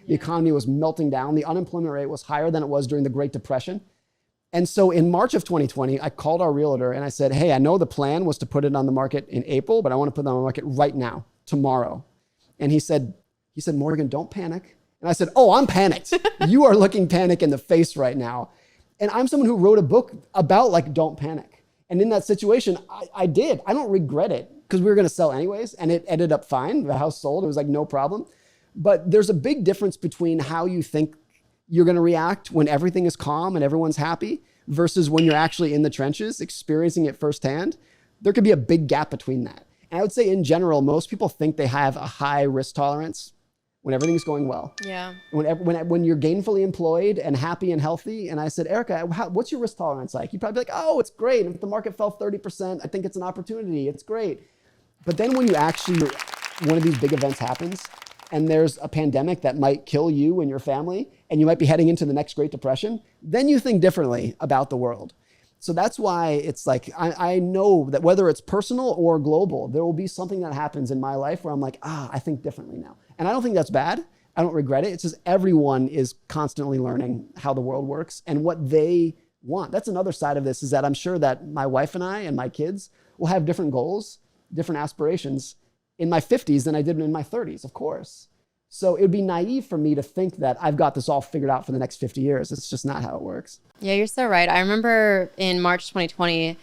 The economy was melting down. The unemployment rate was higher than it was during the Great Depression. And so in March of 2020, I called our realtor and I said, hey, I know the plan was to put it on the market in April, but I want to put it on the market right now, tomorrow. And he said, Morgan, don't panic. And I said, oh, I'm panicked. You are looking panic in the face right now. And I'm someone who wrote a book about like, don't panic. And in that situation, I did. I don't regret it because we were going to sell anyways. And it ended up fine. The house sold. It was like no problem. But there's a big difference between how you think you're going to react when everything is calm and everyone's happy versus when you're actually in the trenches, experiencing it firsthand. There could be a big gap between that. And I would say in general, most people think they have a high risk tolerance when everything's going well. Yeah. When you're gainfully employed and happy and healthy. And I said, Erica, what's your risk tolerance like? You'd probably be like, oh, it's great. If the market fell 30%, I think it's an opportunity. It's great. But then when you actually, one of these big events happens, and there's a pandemic that might kill you and your family, and you might be heading into the next Great Depression, then you think differently about the world. So that's why it's like, I know that whether it's personal or global, there will be something that happens in my life where I'm like, I think differently now. And I don't think that's bad. I don't regret it. It's just everyone is constantly learning how the world works and what they want. That's another side of this, is that I'm sure that my wife and I and my kids will have different goals, different aspirations in my 50s than I did in my 30s, of course. So it would be naive for me to think that I've got this all figured out for the next 50 years. It's just not how it works. Yeah, you're so right. I remember in March 2020,